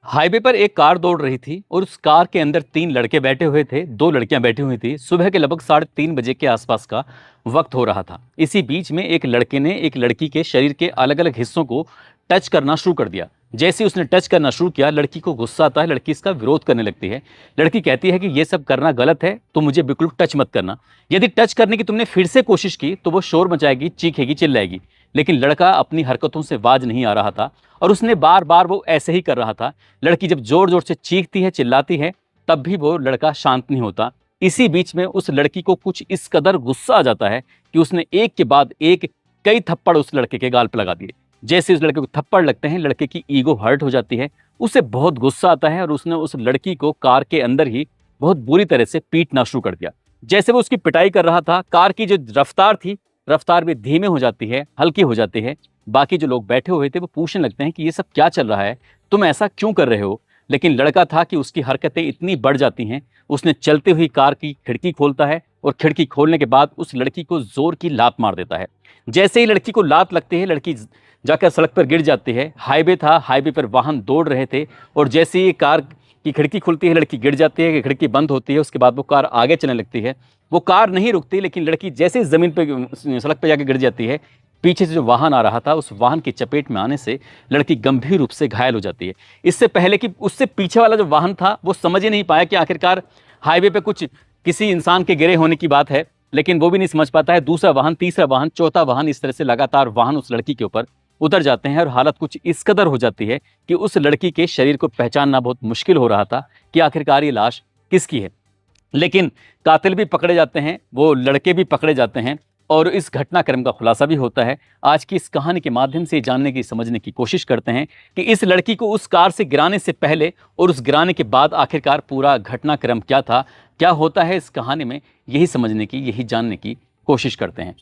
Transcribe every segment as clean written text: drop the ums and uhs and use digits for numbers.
Highway पर एक car दौड़ रही थी और उस कार के अंदर तीन लड़के बैठे हुए थे, दो लड़कियां बैठी हुई थी। सुबह के लगभग 3:30 बजे के आसपास का वक्त हो रहा था। इसी बीच में एक लड़के ने एक लड़की के शरीर के अलग अलग हिस्सों को टच करना शुरू कर दिया। जैसे ही उसने टच करना शुरू किया, लड़की को गुस्सा आता है, लड़की इसका विरोध करने लगती है। लड़की कहती है कि ये सब करना गलत है, तो मुझे बिल्कुल टच मत करना। यदि टच करने की तुमने फिर से कोशिश की तो वो शोर मचाएगी, चीखेगी, चिल्लाएगी। लेकिन लड़का अपनी हरकतों से बाज नहीं आ रहा था और उसने बार बार वो ऐसे ही कर रहा था। लड़की जब जोर जोर से चीखती है, चिल्लाती है, तब भी वो लड़का शांत नहीं होता। इसी बीच में उस लड़की को कुछ इस कदर गुस्सा आ जाता है कि उसने एक के बाद एक कई थप्पड़ उस लड़के के गाल पर लगा दिए। जैसे उस लड़के को थप्पड़ लगते हैं, लड़के की ईगो हर्ट हो जाती है। उसे बहुत गुस्सा आता है और उसने उस लड़की को कार के अंदर ही बहुत बुरी तरह से पीटना शुरू कर दिया। जैसे वो उसकी पिटाई कर रहा था, कार की जो रफ्तार थी, रफ्तार भी धीमे हो जाती है, हल्की हो जाती है। बाकी जो लोग बैठे हुए थे वो पूछने लगते हैं कि ये सब क्या चल रहा है, तुम ऐसा क्यों कर रहे हो। लेकिन लड़का था कि उसकी हरकतें इतनी बढ़ जाती हैं। उसने चलते हुई कार की खिड़की खोलता है और खिड़की खोलने के बाद उस लड़की को जोर की लात मार देता है। जैसे ही लड़की को लात लगती है, लड़की जाकर सड़क पर गिर जाती है। हाईवे था, हाईवे पर वाहन दौड़ रहे थे और जैसे ही कार की खिड़की खुलती है, लड़की गिर जाती है, खिड़की बंद होती है। उसके बाद वो कार आगे चलने लगती है। वो कार नहीं रुकती, लेकिन लड़की जैसे ही जमीन पे, सड़क पे जाके गिर जाती है, पीछे से जो वाहन आ रहा था, उस वाहन की चपेट में आने से लड़की गंभीर रूप से घायल हो जाती है। इससे पहले कि उससे पीछे वाला जो वाहन था वो समझ ही नहीं पाया कि आखिरकार हाईवे पे कुछ किसी इंसान के गिरे होने की बात है, लेकिन वो भी नहीं समझ पाता है। दूसरा वाहन, तीसरा वाहन, चौथा वाहन, इस तरह से लगातार वाहन उस लड़की के ऊपर उतर जाते हैं और हालत कुछ इस कदर हो जाती है कि उस लड़की के शरीर को पहचानना बहुत मुश्किल हो रहा था कि आखिरकार ये लाश किसकी है। लेकिन कातिल भी पकड़े जाते हैं, वो लड़के भी पकड़े जाते हैं और इस घटनाक्रम का खुलासा भी होता है। आज की इस कहानी के माध्यम से जानने की, समझने की कोशिश करते हैं कि इस लड़की को उस कार से गिराने से पहले और उस गिराने के बाद आखिरकार पूरा घटनाक्रम क्या था, क्या होता है इस कहानी में, यही समझने की, यही जानने की कोशिश करते हैं।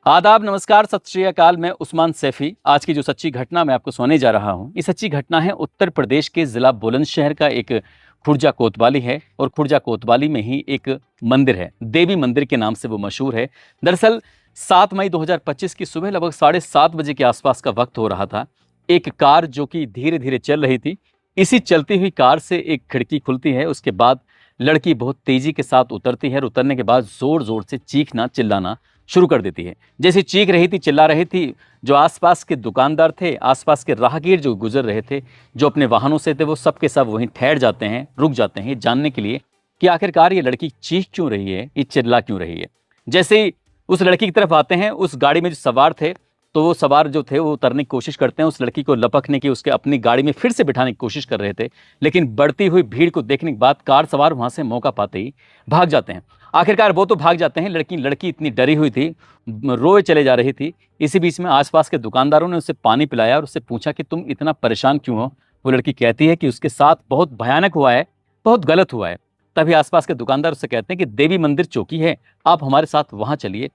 आदाब, नमस्कार, सत श्री अकाल। मैं उस्मान सैफी। आज की जो सच्ची घटना मैं आपको सुनाने जा रहा हूँ, ये सच्ची घटना है उत्तर प्रदेश के जिला बुलंदशहर का एक खुर्जा कोतवाली है। और खुर्जा कोतवाली में ही एक मंदिर है, देवी मंदिर के नाम से वो मशहूर है। दरअसल 7 मई 2025 की सुबह लगभग 7:30 बजे के आसपास का वक्त हो रहा था। एक कार जो कि धीरे धीरे चल रही थी, इसी चलती हुई कार से एक खिड़की खुलती है। उसके बाद लड़की बहुत तेजी के साथ उतरती है और उतरने के बाद जोर जोर से चीखना, चिल्लाना शुरू कर देती है। जैसे चीख रही थी, चिल्ला रही थी, जो आसपास के दुकानदार थे, आसपास के राहगीर जो गुजर रहे थे, जो अपने वाहनों से थे, वो सब के सब वहीं ठहर जाते हैं, रुक जाते हैं जानने के लिए कि आखिरकार ये लड़की चीख क्यों रही है, ये चिल्ला क्यों रही है। जैसे ही उस लड़की की तरफ आते हैं, उस गाड़ी में जो सवार थे, तो वो सवार जो थे वो उतरने की कोशिश करते हैं, उस लड़की को लपकने की, उसके अपनी गाड़ी में फिर से बिठाने की कोशिश कर रहे थे। लेकिन बढ़ती हुई भीड़ को देखने के बाद कार सवार वहां से मौका पाते ही भाग जाते हैं। आखिरकार वो तो भाग जाते हैं, लेकिन लड़की इतनी डरी हुई थी, रोए चले जा रही थी। इसी बीच में आसपास के दुकानदारों ने उसे पानी पिलाया और उससे पूछा कि तुम इतना परेशान क्यों हो। वो लड़की कहती है कि उसके साथ बहुत भयानक हुआ है, बहुत गलत हुआ है। तभी आसपास के दुकानदार उससे कहते हैं कि देवी मंदिर चौकी है, आप हमारे साथ वहां चलिए।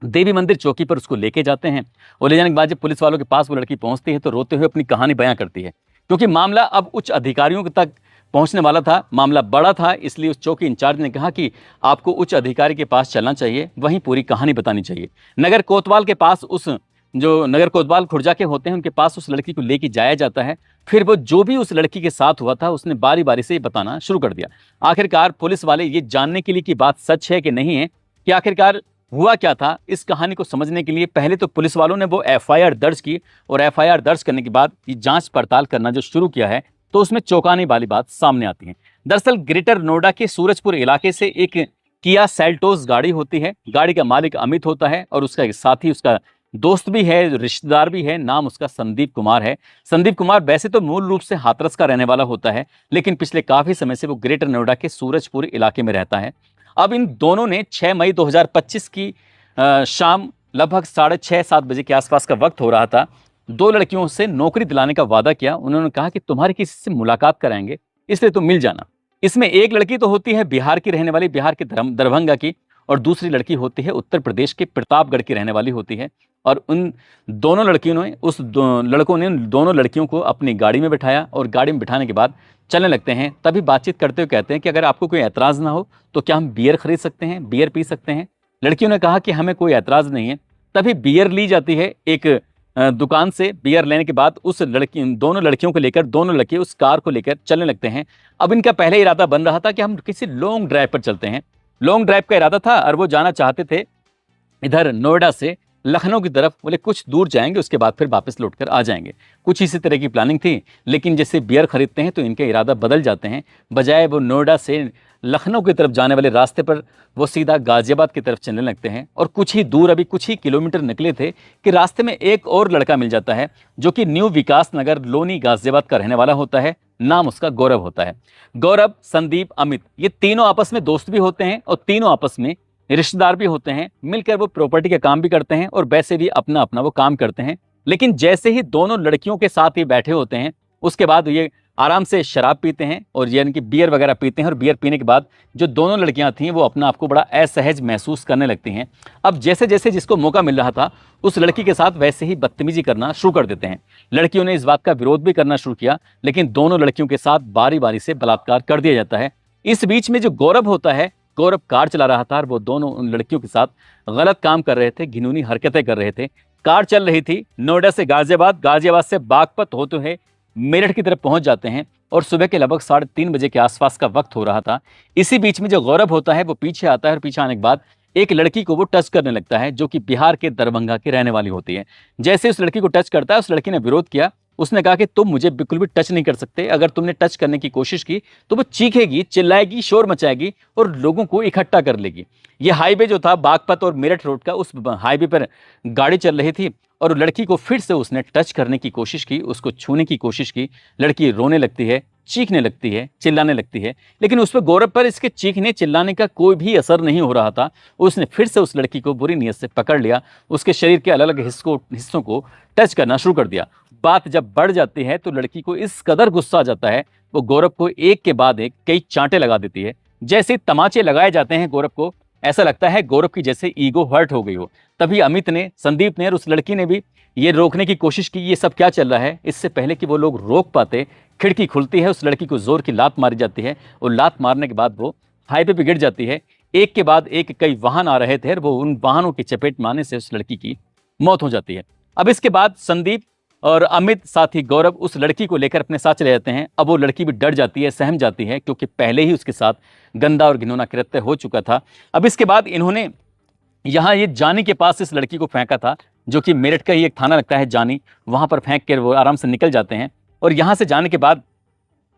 देवी मंदिर चौकी पर उसको लेके जाते हैं और ले जाने के बाद जब पुलिस वालों के पास वो लड़की पहुंचती है तो रोते हुए अपनी कहानी बयां करती है। क्योंकि मामला अब उच्च अधिकारियों तक पहुंचने वाला था, मामला बड़ा था, इसलिए उस चौकी इंचार्ज ने कहा कि आपको उच्च अधिकारी के पास चलना चाहिए, वहीं पूरी कहानी बतानी चाहिए। नगर कोतवाल के पास, उस जो नगर कोतवाल खुर्जा के होते हैं, उनके पास उस लड़की को लेके जाया जाता है। फिर वो जो भी उस लड़की के साथ हुआ था, उसने बारी बारी से बताना शुरू कर दिया। आखिरकार पुलिस वाले ये जानने के लिए कि बात सच है कि नहीं है, कि आखिरकार हुआ क्या था, इस कहानी को समझने के लिए पहले तो पुलिस वालों ने वो एफआईआर दर्ज की और एफआईआर दर्ज करने के बाद ये जांच पड़ताल करना जो शुरू किया है, तो उसमें चौंकाने वाली बात सामने आती है। दरअसल ग्रेटर नोएडा के सूरजपुर इलाके से एक किया सेल्टोस गाड़ी होती है। गाड़ी का मालिक अमित होता है और उसका एक साथी, उसका दोस्त भी है, रिश्तेदार भी है। नाम उसका संदीप कुमार है। संदीप कुमार वैसे तो मूल रूप से हाथरस का रहने वाला होता है, लेकिन पिछले काफी समय से वो ग्रेटर नोएडा के सूरजपुर इलाके में रहता है। अब इन दोनों ने 6 मई 2025 की शाम लगभग 6:30-7 बजे के आसपास का वक्त हो रहा था, दो लड़कियों से नौकरी दिलाने का वादा किया। उन्होंने कहा कि तुम्हारी किसी से मुलाकात कराएंगे, इसलिए तुम मिल जाना। इसमें एक लड़की तो होती है बिहार की रहने वाली, बिहार के दरभंगा की, और दूसरी लड़की होती है उत्तर प्रदेश के प्रतापगढ़ की रहने वाली होती है। और उन दोनों लड़कियों ने, लड़कों ने उन दोनों लड़कियों को अपनी गाड़ी में बिठाया और गाड़ी में बिठाने के बाद चलने लगते हैं। तभी बातचीत करते हुए कहते हैं कि अगर आपको कोई ऐतराज़ ना हो तो क्या हम बियर खरीद सकते हैं, बियर पी सकते हैं। लड़कियों ने कहा कि हमें कोई ऐतराज़ नहीं है। तभी बियर ली जाती है एक दुकान से बियर लेने के बाद उस लड़की दोनों लड़कियों को लेकर दोनों लड़के उस कार को लेकर चलने लगते हैं। अब इनका पहले इरादा बन रहा था कि हम किसी लॉन्ग ड्राइव पर चलते हैं। लॉन्ग ड्राइव का इरादा था और वो जाना चाहते थे इधर नोएडा से लखनऊ की तरफ। बोले कुछ दूर जाएंगे, उसके बाद फिर वापस लौटकर आ जाएंगे। कुछ इसी तरह की प्लानिंग थी, लेकिन जैसे बियर खरीदते हैं तो इनके इरादा बदल जाते हैं। बजाय वो नोएडा से लखनऊ की तरफ जाने वाले रास्ते पर वो सीधा गाजियाबाद की तरफ चलने लगते हैं। और कुछ ही दूर, अभी कुछ ही किलोमीटर निकले थे कि रास्ते में एक और लड़का मिल जाता है जो कि न्यू विकास नगर लोनी गाजियाबाद का रहने वाला होता है। नाम उसका गौरव होता है। गौरव, संदीप, अमित, ये तीनों आपस में दोस्त भी होते हैं और तीनों आपस में रिश्तेदार भी होते हैं। मिलकर वो प्रॉपर्टी का काम भी करते हैं और वैसे भी अपना अपना वो काम करते हैं। लेकिन जैसे ही दोनों लड़कियों के साथ ही बैठे होते हैं, उसके बाद ये आराम से शराब पीते हैं और यानी कि बियर वगैरह पीते हैं। और बियर पीने के बाद जो दोनों लड़कियां थीं वो अपना आपको बड़ा असहज महसूस करने लगती हैं। अब जैसे जैसे जिसको मौका मिल रहा था उस लड़की के साथ वैसे ही बदतमीजी करना शुरू कर देते हैं। लड़कियों ने इस बात का विरोध भी करना शुरू किया, लेकिन दोनों लड़कियों के साथ बारी बारी से बलात्कार कर दिया जाता है। इस बीच में जो गौरव होता है, गौरव कार चला रहा था और वो दोनों उन लड़कियों के साथ गलत काम कर रहे थे, घिनौनी हरकतें कर रहे थे। कार चल रही थी नोएडा से गाजियाबाद, गाजियाबाद से बागपत होते हुए मेरठ की तरफ पहुंच जाते हैं और सुबह के लगभग 3:30 बजे के आसपास का वक्त हो रहा था। इसी बीच में जो गौरव होता है वो पीछे आता है और पीछे आने के बाद एक लड़की को वो टच करने लगता है जो कि बिहार के दरभंगा की रहने वाली होती है। जैसे उस लड़की को टच करता है, उस लड़की ने विरोध किया। उसने कहा कि तुम मुझे बिल्कुल भी टच नहीं कर सकते। अगर तुमने टच करने की कोशिश की तो वो चीखेगी, चिल्लाएगी, शोर मचाएगी और लोगों को इकट्ठा कर लेगी। ये हाईवे जो था बागपत और मेरठ रोड का, उस हाईवे पर गाड़ी चल रही थी और लड़की को फिर से उसने टच करने की कोशिश की, उसको छूने की कोशिश की। लड़की रोने लगती है, चीखने लगती है, चिल्लाने लगती है, लेकिन उस पर गौरव पर इसके चीखने चिल्लाने का कोई भी असर नहीं हो रहा था। उसने फिर से उस लड़की को बुरी नीयत से पकड़ लिया, उसके शरीर के अलग अलग हिस्सों को टच करना शुरू कर दिया। बात जब बढ़ जाती है तो लड़की को इस कदर गुस्सा आ जाता है, वो गौरव को एक के बाद एक कई चांटे लगा देती है। जैसे तमाचे लगाए जाते हैं गौरव को, ऐसा लगता है गौरव की जैसे ईगो हर्ट हो गई हो। तभी अमित ने, संदीप ने और उस लड़की ने भी ये रोकने की कोशिश की, ये सब क्या चल रहा है। इससे पहले कि वो लोग रोक पाते, खिड़की खुलती है, उस लड़की को जोर की लात मारी जाती है और लात मारने के बाद वो हाईवे पे गिर जाती है। एक के बाद एक कई वाहन आ रहे थे और वो उन वाहनों की चपेट में आने से उस लड़की की मौत हो जाती है। अब इसके बाद संदीप और अमित साथ ही गौरव उस लड़की को लेकर अपने साथ चले जाते हैं। अब वो लड़की भी डर जाती है, सहम जाती है, क्योंकि पहले ही उसके साथ गंदा और घिनौना कृत्य हो चुका था। अब इसके बाद इन्होंने यहाँ ये जानी के पास इस लड़की को फेंका था, जो कि मेरठ का ही एक थाना लगता है जानी, वहां पर फेंक कर वो आराम से निकल जाते हैं। और यहाँ से जाने के बाद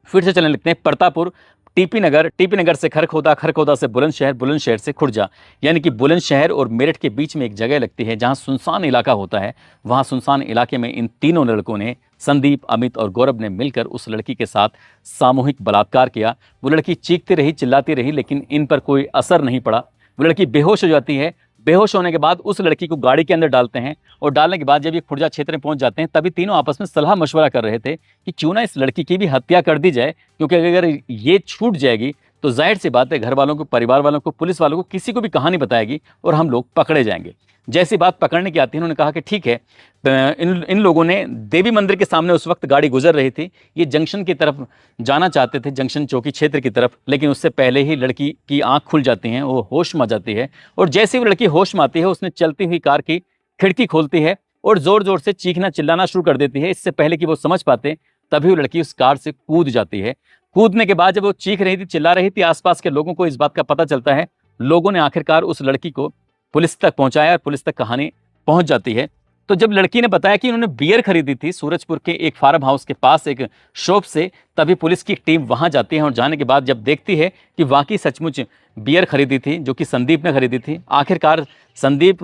फिर से चलने लगते हैं प्रतापपुर, टीपी नगर से खरखोदा, खरखोदा से बुलंदशहर, बुलंदशहर से खुर्जा। यानी कि बुलंदशहर और मेरठ के बीच में एक जगह लगती है जहां सुनसान इलाका होता है। वहां सुनसान इलाके में इन तीनों लड़कों ने, संदीप, अमित और गौरव ने मिलकर उस लड़की के साथ सामूहिक बलात्कार किया। वो लड़की चीखती रही, चिल्लाती रही, लेकिन इन पर कोई असर नहीं पड़ा। वो लड़की बेहोश हो जाती है। बेहोश होने के बाद उस लड़की को गाड़ी के अंदर डालते हैं और डालने के बाद जब ये खुर्जा क्षेत्र में पहुंच जाते हैं, तभी तीनों आपस में सलाह मशवरा कर रहे थे कि क्यों ना इस लड़की की भी हत्या कर दी जाए, क्योंकि अगर ये छूट जाएगी तो जाहिर सी बात है घर वालों को, परिवार वालों को, पुलिस वालों को, किसी को भी कहानी बताएगी और हम लोग पकड़े जाएंगे। जैसी बात पकड़ने की आती है, उन्होंने कहा कि ठीक है। इन लोगों ने देवी मंदिर के सामने उस वक्त गाड़ी गुजर रही थी, ये जंक्शन की तरफ जाना चाहते थे, जंक्शन चौकी क्षेत्र की तरफ, लेकिन उससे पहले ही लड़की की आंख खुल जाती है, वो होश में आ जाती है। और जैसे ही वो लड़की होश में आती है, उसने चलती हुई कार की खिड़की खोलती है और जोर जोर से चीखना चिल्लाना शुरू कर देती है। इससे पहले कि वो समझ पाते, तभी वो लड़की उस कार से कूद जाती है। कूदने के बाद जब वो चीख रही थी, चिल्ला रही थी, आसपास के लोगों को इस बात का पता चलता है। लोगों ने आखिरकार उस लड़की को पुलिस तक पहुंचाया और पुलिस तक कहानी पहुंच जाती है। तो जब लड़की ने बताया कि उन्होंने बियर खरीदी थी सूरजपुर के एक फार्म हाउस के पास एक शॉप से, तभी पुलिस की टीम वहां जाती है और जाने के बाद जब देखती है कि वाकई सचमुच बियर खरीदी थी, जो कि संदीप ने खरीदी थी। आखिरकार संदीप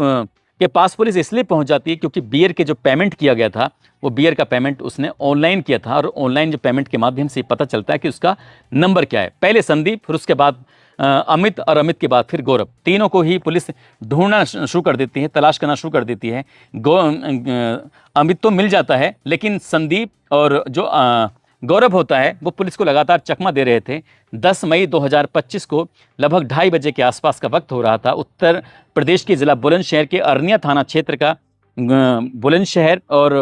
के पास पुलिस इसलिए पहुंच जाती है क्योंकि बियर के जो पेमेंट किया गया था, वो बियर का पेमेंट उसने ऑनलाइन किया था और ऑनलाइन जो पेमेंट के माध्यम से पता चलता है कि उसका नंबर क्या है। पहले संदीप, फिर उसके बाद अमित और अमित के बाद फिर गौरव, तीनों को ही पुलिस ढूंढना शुरू कर देती है, तलाश करना शुरू कर देती है। अमित तो मिल जाता है, लेकिन संदीप और जो गौरव होता है वो पुलिस को लगातार चकमा दे रहे थे। 10 मई 2025 को लगभग 2:30 बजे के आसपास का वक्त हो रहा था। उत्तर प्रदेश के जिला बुलंदशहर के अरनिया थाना क्षेत्र का बुलंदशहर और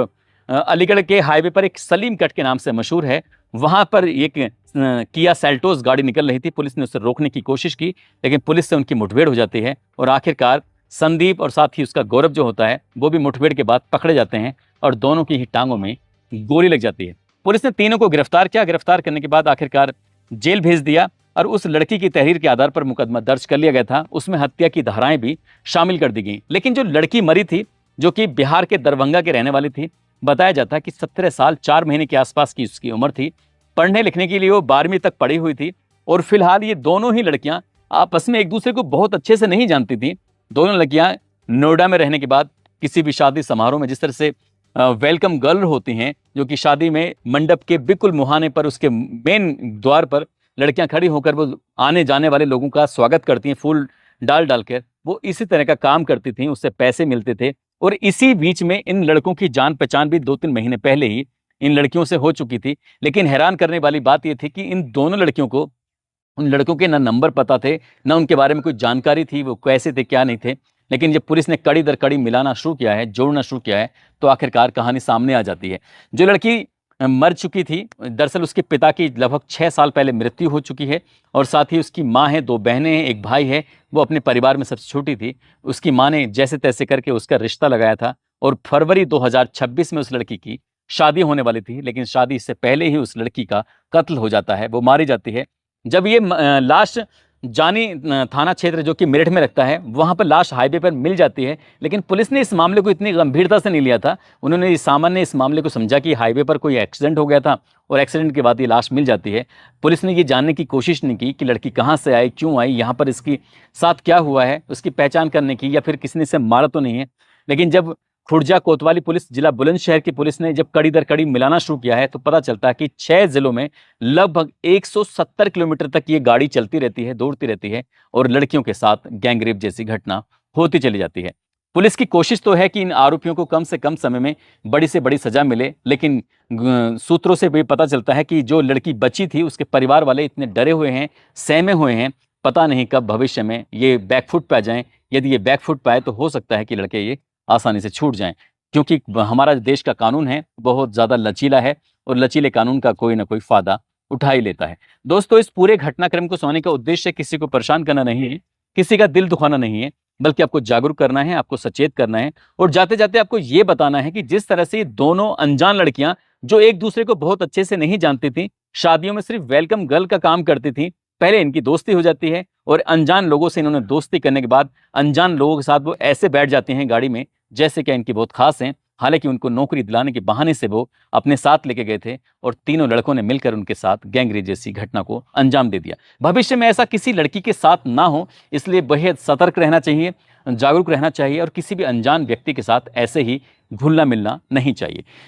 अलीगढ़ के हाईवे पर एक सलीम कट के नाम से मशहूर है, वहां पर एक किया सेल्टोस गाड़ी निकल रही थी। पुलिस ने उसे रोकने की कोशिश की, लेकिन पुलिस से उनकी मुठभेड़ हो जाती है और आखिरकार संदीप और साथ ही उसका गौरव जो होता है वो भी मुठभेड़ के बाद पकड़े जाते हैं और दोनों की ही टांगों में गोली लग जाती है। पुलिस ने तीनों को गिरफ्तार किया। गिरफ्तार करने के बाद आखिरकार जेल भेज दिया और उस लड़की की तहरीर के आधार पर मुकदमा दर्ज कर लिया गया था। उसमें हत्या की धाराएं भी शामिल कर दी गई। लेकिन जो लड़की मरी थी, जो कि बिहार के दरभंगा के रहने वाली थी, बताया जाता है कि 17 साल 4 महीने के आसपास की उसकी उम्र थी। पढ़ने लिखने के लिए वो 12वीं तक पढ़ी हुई थी और फिलहाल ये दोनों ही लड़कियां आपस में एक दूसरे को बहुत अच्छे से नहीं जानती थी। दोनों लड़कियां नोएडा में रहने के बाद किसी भी शादी समारोह में जिस तरह से वेलकम गर्ल होती हैं, जो कि शादी में मंडप के बिल्कुल मुहाने पर उसके मेन द्वार पर लड़कियां खड़ी होकर वो आने जाने वाले लोगों का स्वागत करती हैं फूल डाल डाल कर, वो इसी तरह का काम करती थी, उससे पैसे मिलते थे। और इसी बीच में इन लड़कों की जान पहचान भी 2-3 महीने पहले ही इन लड़कियों से हो चुकी थी। लेकिन हैरान करने वाली बात यह थी कि इन दोनों लड़कियों को उन लड़कों के ना नंबर पता थे, ना उनके बारे में कोई जानकारी थी, वो कैसे थे क्या नहीं थे। लेकिन जब पुलिस ने कड़ी दर कड़ी मिलाना शुरू किया है, जोड़ना शुरू किया है, तो आखिरकार कहानी सामने आ जाती है। जो लड़की मर चुकी थी, दरअसल उसके पिता की लगभग 6 साल पहले मृत्यु हो चुकी है और साथ ही उसकी माँ है, 2 बहनें हैं, एक भाई है। वो अपने परिवार में सबसे छोटी थी। उसकी माँ ने जैसे तैसे करके उसका रिश्ता लगाया था और फरवरी 2026 में उस लड़की की शादी होने वाली थी। लेकिन शादी से पहले ही उस लड़की का कत्ल हो जाता है, वो मारी जाती है। जब ये लाश जानी थाना क्षेत्र जो कि मेरठ में लगता है, वहां पर लाश हाईवे पर मिल जाती है। लेकिन पुलिस ने इस मामले को इतनी गंभीरता से नहीं लिया था। उन्होंने सामान्य इस मामले को समझा कि हाईवे पर कोई एक्सीडेंट हो गया था और एक्सीडेंट के बाद ये लाश मिल जाती है। पुलिस ने ये जानने की कोशिश नहीं की कि लड़की कहाँ से आई, क्यों आई, यहाँ पर इसकी साथ क्या हुआ है, उसकी पहचान करने की, या फिर किसी ने इसे मारा तो नहीं है। लेकिन जब खुर्जा कोतवाली पुलिस, जिला बुलंदशहर की पुलिस ने जब कड़ी दर कड़ी मिलाना शुरू किया है, तो पता चलता है कि 6 जिलों में लगभग 170 किलोमीटर तक ये गाड़ी चलती रहती है, दौड़ती रहती है और लड़कियों के साथ गैंगरेप जैसी घटना होती चली जाती है। पुलिस की कोशिश तो है कि इन आरोपियों को कम से कम समय में बड़ी से बड़ी सजा मिले। लेकिन सूत्रों से भी पता चलता है कि जो लड़की बची थी, उसके परिवार वाले इतने डरे हुए हैं, सहमे हुए हैं, पता नहीं कब भविष्य में ये बैकफुट पे आ जाएं। यदि ये बैकफुट पे आए तो हो सकता है कि लड़के ये आसानी से छूट जाएं, क्योंकि हमारा देश का कानून है बहुत ज़्यादा लचीला है और लचीले कानून का कोई ना कोई फायदा उठा ही लेता है। दोस्तों, इस पूरे घटनाक्रम को सुनाने का उद्देश्य किसी को परेशान करना नहीं है, किसी का दिल दुखाना नहीं है, बल्कि आपको जागरूक करना है, आपको सचेत करना है और जाते जाते आपको ये बताना है कि जिस तरह से ये दोनों अनजान लड़कियां जो एक दूसरे को बहुत अच्छे से नहीं जानती थी, शादियों में सिर्फ वेलकम गर्ल का काम करती थी, पहले इनकी दोस्ती हो जाती है और अनजान लोगों से इन्होंने दोस्ती करने के बाद अनजान लोगों के साथ वो ऐसे बैठ जाती हैं गाड़ी में जैसे कि इनकी बहुत खास हैं। हालांकि उनको नौकरी दिलाने के बहाने से वो अपने साथ लेके गए थे और तीनों लड़कों ने मिलकर उनके साथ गैंगरेप जैसी घटना को अंजाम दे दिया। भविष्य में ऐसा किसी लड़की के साथ ना हो, इसलिए बेहद सतर्क रहना चाहिए, जागरूक रहना चाहिए और किसी भी अनजान व्यक्ति के साथ ऐसे ही घुलना मिलना नहीं चाहिए।